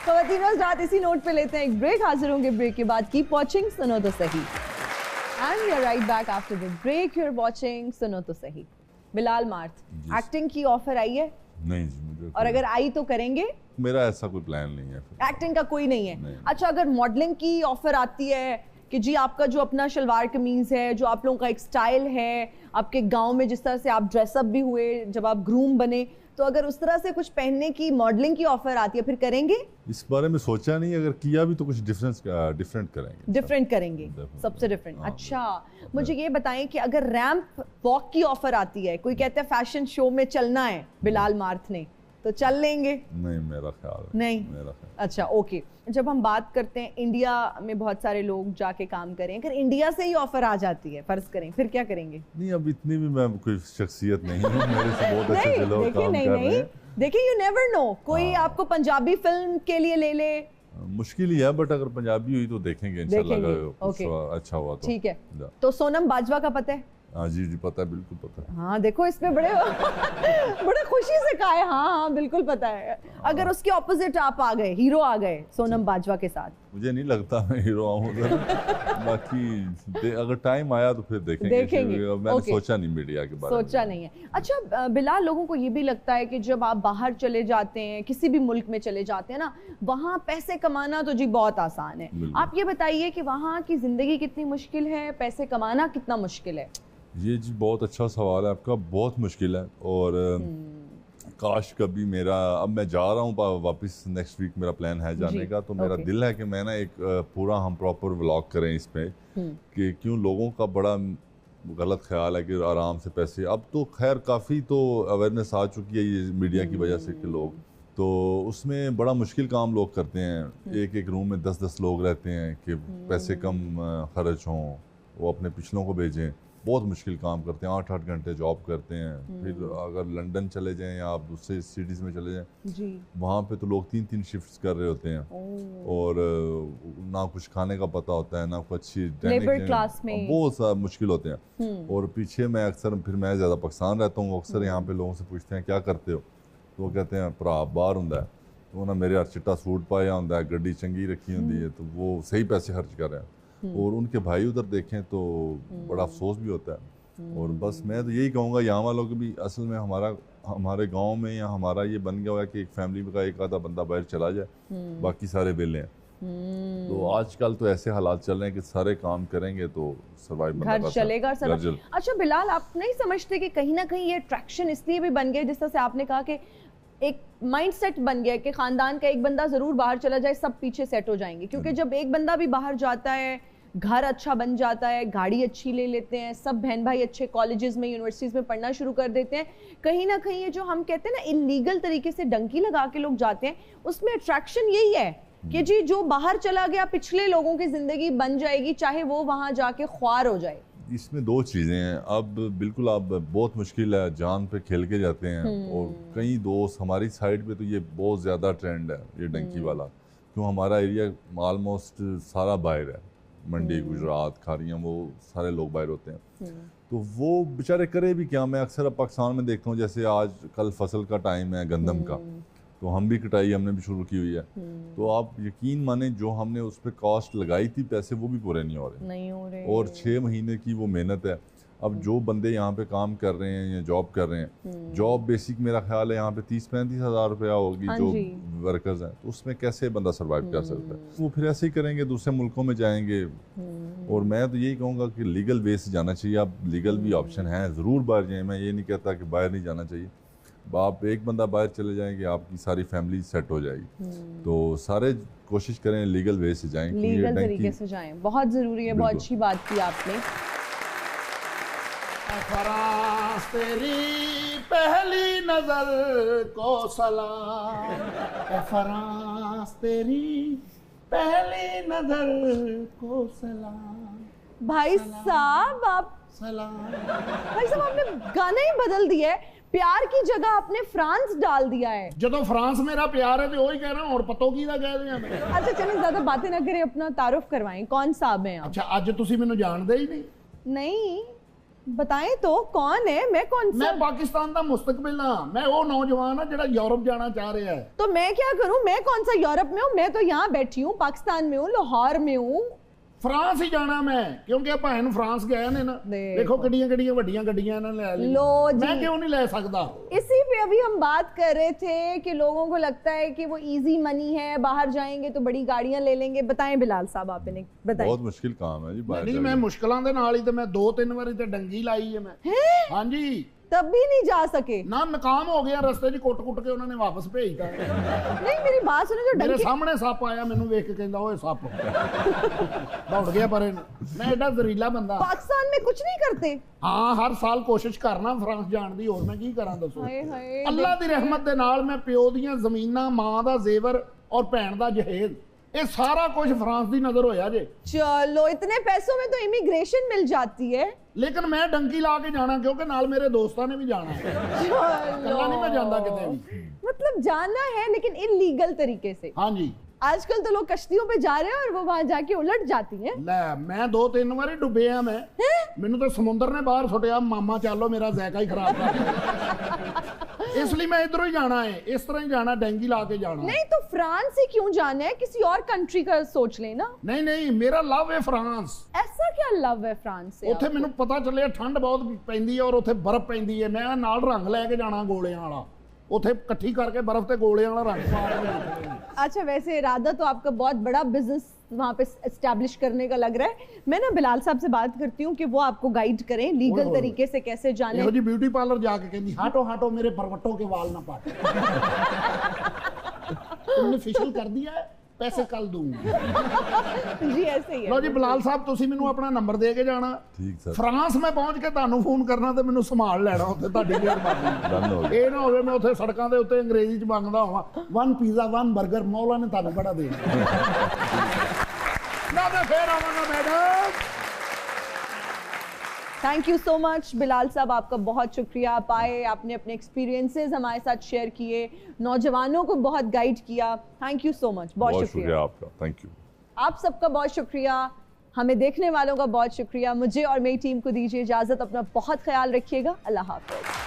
खवातीन हज़रात, इसी नोट पे लेते हैं एक ब्रेक। हाजिर होंगे ब्रेक के बाद। कीप वॉचिंग सुनो तो सही। And we are right back after the break. You are watching सुनो तो सही। बिलाल मार्थ, एक्टिंग की ऑफर आई है? नहीं जी, मुझे। और अगर आई तो करेंगे? मेरा ऐसा कोई प्लान नहीं है। एक्टिंग का कोई नहीं है? नहीं। अच्छा, अगर मॉडलिंग की ऑफर आती है कि जी आपका जो अपना शलवार कमीज है, जो आप लोगों का एक स्टाइल है, आपके गांव में जिस तरह से आप ड्रेसअप भी हुए जब आप ग्रूम बने, तो अगर उस तरह से कुछ पहनने की मॉडलिंग की ऑफर आती है फिर करेंगे? इस बारे में सोचा नहीं, अगर किया भी तो कुछ डिफरेंट करेंगे। डिफरेंट करेंगे, सबसे डिफरेंट। अच्छा, मुझे ये बताएं कि अगर रैंप वॉक की ऑफर आती है, कोई कहता है फैशन शो में चलना है बिलाल मार्थ ने, तो चल लेंगे? नहीं, मेरा ख्याल नहीं। मेरा ख्याल। अच्छा, ओके। जब हम बात करते हैं इंडिया में बहुत सारे लोग जाके काम करें, अगर इंडिया से ही ऑफर आ जाती है फर्ज करें, फिर क्या करेंगे? नहीं, अब इतनी भी मैं कोई शख्सियत नहीं हूं, मेरे से बहुत अच्छे लोग काम कर रहे हैं। देखिए, यू नेवर नो, कोई आपको पंजाबी फिल्म के लिए ले ले, मुश्किल ही है, बट अगर पंजाबी हुई तो देखेंगे इंशाल्लाह ओके, अच्छा हुआ तो। ठीक है। तो सोनम बाजवा का पता है? हाँ जी पता है, बिल्कुल पता है। हाँ देखो इसमें बड़े बड़े खुशी से कहा है, हाँ बिल्कुल पता है। अगर उसके ऑपोजिट आप आ गए, हीरो आ गए सोनम बाजवा के साथ? मुझे नहीं लगता मैं हीरो आऊँ बाकी अगर टाइम आया तो फिर देखेंगे। मैंने सोचा नहीं मीडिया के बारे में, सोचा नहीं है। अच्छा बिलाल, लोगों को ये भी लगता है कि जब आप बाहर चले जाते हैं, किसी भी मुल्क में चले जाते हैं ना, वहाँ पैसे कमाना तो जी बहुत आसान है। आप ये बताइए कि वहाँ की जिंदगी कितनी मुश्किल है, पैसे कमाना कितना मुश्किल है? ये जी बहुत अच्छा सवाल है आपका, बहुत मुश्किल है। और काश कभी मेरा, अब मैं जा रहा हूँ वापस, नेक्स्ट वीक मेरा प्लान है जाने का, तो मेरा दिल है कि मैं ना एक पूरा हम प्रॉपर व्लॉग करें इस पे कि क्यों लोगों का बड़ा गलत ख्याल है कि आराम से पैसे, अब तो खैर काफ़ी तो अवेयरनेस आ चुकी है ये मीडिया की वजह से कि लोग तो उसमें बड़ा मुश्किल काम लोग करते हैं। एक रूम में 10-10 लोग रहते हैं कि पैसे कम खर्च हों, वो अपने पिछलों को भेजें, बहुत मुश्किल काम करते हैं, 8-8 घंटे जॉब करते हैं। फिर अगर लंदन चले जाएं या आप दूसरे सिटीज़ में चले जाएं, वहाँ पे तो लोग 3-3 शिफ्ट्स कर रहे होते हैं और ना कुछ खाने का पता होता है, ना कुछ अच्छी लेबर क्लास में बहुत सा मुश्किल होते हैं। और पीछे मैं अक्सर, फिर मैं ज़्यादा पाकिस्तान रहता हूँ, अक्सर यहाँ पे लोगों से पूछते हैं क्या करते हो, तो वो कहते हैं भरा बाहर होंगे, तो ना मेरे चिट्टा सूट पाया होंगे, गड्डी चंगी रखी होंगी है, तो वो सही पैसे खर्च कर रहे हैं। और उनके भाई उधर देखें तो बड़ा अफसोस भी होता है। और बस मैं तो यही कहूँगा यहाँ वालों को भी, असल में हमारे गांव में या हमारा ये बन गया हुआ है कि एक फैमिली का एक आधा बंदा बाहर चला जाए, बाकी सारे बेले हैं। तो आजकल तो ऐसे हालात चल रहे हैं कि सारे काम करेंगे तो सर्वाइव घर चलेगा। अच्छा बिलाल, आप नहीं समझते कि कहीं ना कहीं ये अट्रैक्शन इसलिए भी बन गया, जिस तरह से आपने कहा कि एक माइंडसेट बन गया कि खानदान का एक बंदा जरूर बाहर चला जाए, सब पीछे सेट हो जाएंगे, क्योंकि जब एक बंदा भी बाहर जाता है, घर अच्छा बन जाता है, गाड़ी अच्छी ले लेते हैं, सब बहन भाई अच्छे कॉलेजेस में, यूनिवर्सिटीज में पढ़ना शुरू कर देते हैं, कहीं ना कहीं ये जो हम कहते हैं ना इलीगल तरीके से डंकी लगा के लोग जाते हैं, उसमें अट्रैक्शन यही है कि जी जो बाहर चला गया पिछले लोगों की जिंदगी बन जाएगी, चाहे वो वहां जाके ख्वार हो जाए। इसमें दो चीज़ें हैं, अब बिल्कुल अब बहुत मुश्किल है, जान पे खेल के जाते हैं। और कई दोस्त हमारी साइड पे तो ये बहुत ज़्यादा ट्रेंड है ये डंकी वाला, क्यों हमारा एरिया ऑलमोस्ट सारा बाहर है, मंडी, गुजरात, खारियाँ, वो सारे लोग बाहर होते हैं। तो वो बेचारे करे भी क्या। मैं अक्सर अब पाकिस्तान में देखता हूँ, जैसे आज कल फसल का टाइम है गंदम का, तो हम भी कटाई हमने भी शुरू की हुई है, तो आप यकीन माने जो हमने उस पर कॉस्ट लगाई थी पैसे वो भी पूरे नहीं हो रहे और 6 महीने की वो मेहनत है। अब जो बंदे यहाँ पे काम कर रहे हैं या जॉब कर रहे हैं, जॉब बेसिक मेरा ख्याल है यहाँ पे 30-35 हज़ार रुपया होगी जो वर्कर्स हैं, तो उसमें कैसे बंदा सर्वाइव कर सकता है। वो फिर ऐसे ही करेंगे, दूसरे मुल्कों में जाएंगे। और मैं तो यही कहूँगा कि लीगल वे से जाना चाहिए। अब लीगल भी ऑप्शन है, ज़रूर बाहर जाएँ, मैं ये नहीं कहता कि बाहर नहीं जाना चाहिए। आप एक बंदा बाहर चले जाएंगे, आपकी सारी फैमिली सेट हो जाएगी। तो सारे कोशिश करें लीगल वे से जाएं, लीगल तरीके से जाएं, बहुत ज़रूरी है। बहुत अच्छी बात की आपने। फराज तेरी पहली नजर को सलाम, फराज तेरी पहली नजर को सलाम। भाई साहब आप आपने गाना ही बदल दिया है, प्यार की जगह आपने फ्रांस डाल दिया है। जो फ्रांस मेरा प्यार है तो वही कह रहा हूँ, और पतो की कह रहे हैं। अच्छा चलिए ज्यादा बातें ना करें, अपना तारुफ करवाएं, कौन साहब हैं आप? अच्छा अज तुसी मैनू जानदे ही नहीं बताएं तो कौन है? मैं कौन सा? मैं पाकिस्तान का मुस्तकबिल हाँ, मैं वो नौजवान है जो यूरोप जाना चाह रहा है। तो मैं क्या करूं? मैं कौन सा यूरोप में हूं, मैं तो यहाँ बैठी हूँ, पाकिस्तान में हूँ, लाहौर में हूँ। फ्रांस ही जाना मैं, क्योंकि भैन फ्रांस गए ने ना, देखो किड्डियां वड्डियां गड्डियां इन्होंने ले ली, मैं क्यों नहीं ले सकता? इसी पे अभी हम बात कर रहे थे कि लोगों को लगता है कि वो इजी मनी है, बाहर जाएंगे तो बड़ी गाड़ियां ले लेंगे। बताएं बिलाल साहब, आपने बताएं। बहुत मुश्किल काम है जी बाहर। नहीं मैं मुश्किलों के नाल ही तो मैं 2-3 बारी तो डंगी लाई है मैं। हाँ जी, तब भी नहीं जा सके ना, नाकाम हो गया, रस्ते च कुट के उन्होंने वापस भेजता। नहीं मेरी बात सुनो, जो मेरे सामने सप आया, मैनू देख के कहंदा ओए सप, दौड़ गया पर मैं एडा जहरीला बंदा। पाकिस्तान में कुछ नहीं करते? हाँ हर साल कोशिश करना फ्रांस जान दी, और मैं की करा दसो। अल्लाह दी रहमत दे नाल मैं प्यो दियां ज़मीनां, मां दा जेवर और भैन दा जहेज, ये सारा कुछ फ्रांस दी नजर होया जे। चलो इतने पैसों में तो इमिग्रेशन मिल जाती है, लेकिन मैं डंकी ला के जाना, क्योंकि नाल मेरे दोस्तों ने भी जाना है। कल्ला नहीं मैं जांदा किते भी। मतलब जाना है लेकिन इलीगल तरीके से। हाँ जी, आजकल तो लोग कश्तियों पे जा रहे हैं और वो वहां जाके उलट जाती हैं। ਲੈ ਮੈਂ 2-3 ਵਾਰੀ ਡੁੱਬਿਆ ਮੈਂ ਮੈਨੂੰ ਤਾਂ ਸਮੁੰਦਰ ਨੇ ਬਾਹਰ ਸੁੱਟਿਆ ਮਾਮਾ ਚੱਲੋ ਮੇਰਾ ਜ਼ਾਇਕਾ ਹੀ ਖਰਾਬ ਕਰ ਇਸ ਲਈ ਮੈਂ ਇਧਰੋਂ ਹੀ ਜਾਣਾ ਹੈ ਇਸ ਤਰ੍ਹਾਂ ਹੀ ਜਾਣਾ ਡੈਂਗੀ ਲਾ ਕੇ ਜਾਣਾ नहीं तो फ्रांस से क्यों जाना है, किसी और कंट्री का सोच लेना। ਨਹੀਂ ਨਹੀਂ ਮੇਰਾ ਲਵ ਹੈ ਫਰਾਂਸ ऐसा क्या लव है फ्रांस से? ਉੱਥੇ ਮੈਨੂੰ ਪਤਾ ਚੱਲਿਆ ਠੰਡ ਬਹੁਤ ਪੈਂਦੀ ਹੈ ਔਰ ਉੱਥੇ ਬਰਫ਼ ਪੈਂਦੀ ਹੈ ਮੈਂ ਨਾਲ ਰੰਗ ਲੈ ਕੇ ਜਾਣਾ ਗੋਲਿਆਂ ਵਾਲਾ ਉੱਥੇ ਇਕੱਠੀ ਕਰਕੇ ਬਰਫ਼ ਤੇ ਗੋਲਿਆਂ वाला रंग पा के अच्छा वैसे इरादा तो आपका बहुत बड़ा बिजनेस वहाँ पे एस्टैब्लिश करने का लग रहा है। मैं ना बिलाल साहब से बात करती हूँ कि वो आपको गाइड करें लीगल तरीके से कैसे जाने। ਇਹੋ ਜੀ ਬਿਊਟੀ ਪਾਰਲਰ ਜਾ ਕੇ ਕਹਿੰਦੀ ਹਟੋ ਹਟੋ ਮੇਰੇ परवटों के वाल ना पाट तुमने फेशियल कर दिया है पैसे कल दूंगा जी ऐसे ही है। ਲਓ ਜੀ ਬਿਲਾਲ ਸਾਹਿਬ ਤੁਸੀਂ ਮੈਨੂੰ ਆਪਣਾ ਨੰਬਰ ਦੇ ਕੇ ਜਾਣਾ ਠੀਕ ਸਰ ਫਰਾਂਸ ਮੈਂ ਪਹੁੰਚ ਕੇ ਤੁਹਾਨੂੰ ਫੋਨ ਕਰਨਾ ਤੇ ਮੈਨੂੰ ਸੰਭਾਲ ਲੈਣਾ ਉੱਥੇ ਤੁਹਾਡੀ ਮਿਹਰਬਾਨੀ ਇਹ ਨਾ ਹੋਵੇ ਮੈਂ ਉੱਥੇ ਸੜਕਾਂ ਦੇ ਉੱਤੇ ਅੰਗਰੇਜ਼ੀ ਚ ਮੰਗਦਾ ਹੋਵਾਂ 1 ਪੀਜ਼ਾ 1 버ਗਰ ਮੌਲਾ ਨੇ ਤੁਹਾਨੂੰ ਬੜਾ ਦੇ ਨਾ ਮੈਂ ਫੇਰ ਆਵਾਂਗਾ madam. Thank you so much Bilal साहब, आपका बहुत शुक्रिया। आप आए, आपने अपने एक्सपीरियंसेस हमारे साथ शेयर किए, नौजवानों को बहुत गाइड किया। थैंक यू सो मच, बहुत शुक्रिया आपका। Thank you. आप सबका बहुत शुक्रिया, हमें देखने वालों का बहुत शुक्रिया। मुझे और मेरी टीम को दीजिए इजाज़त, अपना बहुत ख्याल रखिएगा। अल्लाह हाफ़िज़।